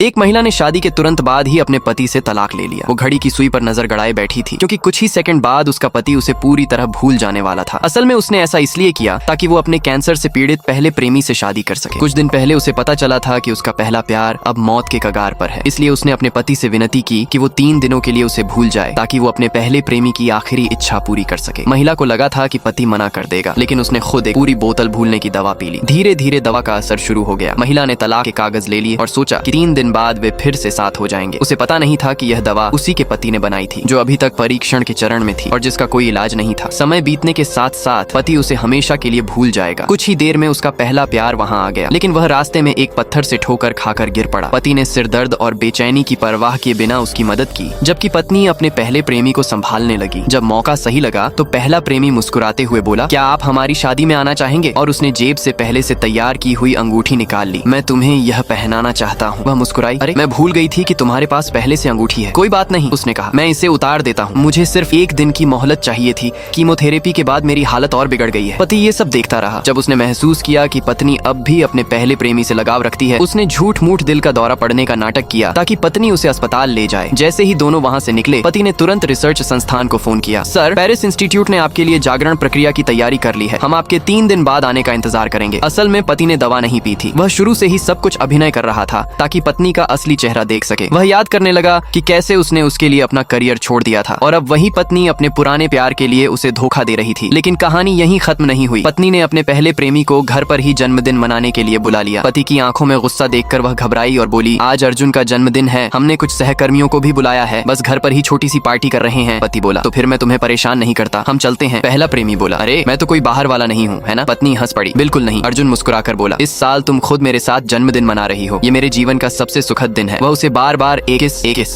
एक महिला ने शादी के तुरंत बाद ही अपने पति से तलाक ले लिया। वो घड़ी की सुई पर नजर गड़ाए बैठी थी क्योंकि कुछ ही सेकंड बाद उसका पति उसे पूरी तरह भूल जाने वाला था। असल में उसने ऐसा इसलिए किया ताकि वो अपने कैंसर से पीड़ित पहले प्रेमी से शादी कर सके। कुछ दिन पहले उसे पता चला था कि उसका पहला प्यार अब मौत के कगार पर है, इसलिए उसने अपने पति से विनती की कि वो 3 दिनों के लिए उसे भूल जाए ताकि वो अपने पहले प्रेमी की आखिरी इच्छा पूरी कर सके। महिला को लगा था कि पति मना कर देगा, लेकिन उसने खुद एक पूरी बोतल भूलने की दवा पी ली। धीरे धीरे दवा का असर शुरू हो गया। महिला ने तलाक के कागज ले लिए और सोचा कि 3 दिन बाद वे फिर से साथ हो जाएंगे। उसे पता नहीं था कि यह दवा उसी के पति ने बनाई थी, जो अभी तक परीक्षण के चरण में थी और जिसका कोई इलाज नहीं था। समय बीतने के साथ साथ पति उसे हमेशा के लिए भूल जाएगा। कुछ ही देर में उसका पहला प्यार वहां आ गया, लेकिन वह रास्ते में एक पत्थर से ठोकर खाकर गिर पड़ा। पति ने सिर दर्द और बेचैनी की परवाह किए बिना उसकी मदद की, जबकि पत्नी अपने पहले प्रेमी को संभालने लगी। जब मौका सही लगा तो पहला प्रेमी मुस्कुराते हुए बोला, क्या आप हमारी शादी में आना चाहेंगे? और उसने जेब से पहले से तैयार की हुई अंगूठी निकाल ली। मैं तुम्हें यह पहनाना चाहता हूँ। वह मुस्कुराई, अरे मैं भूल गई थी कि तुम्हारे पास पहले से अंगूठी है। कोई बात नहीं, उसने कहा, मैं इसे उतार देता हूँ। मुझे सिर्फ 1 दिन की मोहलत चाहिए थी। कीमोथेरेपी के बाद मेरी हालत और बिगड़ गई है। पति ये सब देखता रहा। जब उसने महसूस किया कि पत्नी अब भी अपने पहले प्रेमी से लगाव रखती है, उसने झूठ मूठ दिल का दौरा पड़ने का नाटक किया ताकि पत्नी उसे अस्पताल ले जाए। जैसे ही दोनों वहाँ से निकले, पति ने तुरंत रिसर्च संस्थान को फोन किया। सर, पेरिस इंस्टीट्यूट ने आपके लिए जागरण प्रक्रिया की तैयारी कर ली है। हम आपके 3 दिन बाद आने का इंतजार करेंगे। असल में पति ने दवा नहीं पी थी। वह शुरू से ही सब कुछ अभिनय कर रहा था ताकि पत्नी का असली चेहरा देख सके। वह याद करने लगा कि कैसे उसने उसके लिए अपना करियर छोड़ दिया था और अब वही पत्नी अपने पुराने प्यार के लिए उसे धोखा दे रही थी। लेकिन कहानी यहीं खत्म नहीं हुई। पत्नी ने अपने पहले प्रेमी को घर पर ही जन्मदिन मनाने के लिए बुला लिया। पति की आंखों में गुस्सा देखकर वह घबराई और बोली, आज अर्जुन का जन्मदिन है, हमने कुछ सहकर्मियों को भी बुलाया है, बस घर पर ही छोटी सी पार्टी कर रहे हैं। पति बोला, तो फिर मैं तुम्हें परेशान नहीं करता, हम चलते हैं। पहला प्रेमी बोला, अरे मैं तो कोई बाहर वाला नहीं हूँ, है ना? पत्नी हंस पड़ी, बिल्कुल नहीं। अर्जुन मुस्कुराकर बोला, इस साल तुम खुद मेरे साथ जन्मदिन मना रही हो, ये मेरे जीवन का सबसे सुखद दिन है। वह उसे बार बार एक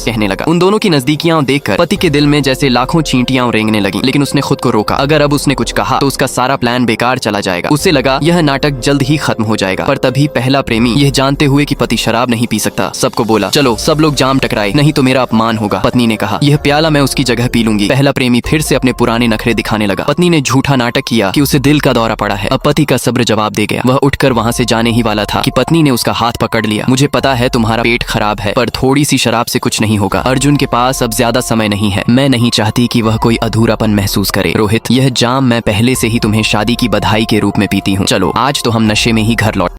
कहने लगा। उन दोनों की नजदीकियां देखकर पति के दिल में जैसे लाखों चींटियां रेंगने लगी, लेकिन उसने खुद को रोका। अगर अब उसने कुछ कहा तो उसका सारा प्लान बेकार चला जाएगा। उसे लगा यह नाटक जल्द ही खत्म हो जाएगा। पर तभी पहला प्रेमी, यह जानते हुए कि पति शराब नहीं पी सकता, सबको बोला, चलो सब लोग जाम टकराए, नहीं तो मेरा अपमान होगा। पत्नी ने कहा, यह प्याला मैं उसकी जगह पी लूंगी। पहला प्रेमी फिर से अपने पुराने नखरे दिखाने लगा। पत्नी ने झूठा नाटक किया कि उसे दिल का दौरा पड़ा है। अब पति का सब्र जवाब दे गया। वह उठकर वहाँ से जाने ही वाला था कि पत्नी ने उसका हाथ पकड़ लिया। मुझे पता है तुम्हारा पेट खराब है, पर थोड़ी सी शराब से कुछ नहीं होगा। अर्जुन के पास अब ज्यादा समय नहीं है। मैं नहीं चाहती कि वह कोई अधूरापन महसूस करे। रोहित, यह जाम मैं पहले से ही तुम्हें शादी की बधाई के रूप में पीती हूँ। चलो आज तो हम नशे में ही घर लौट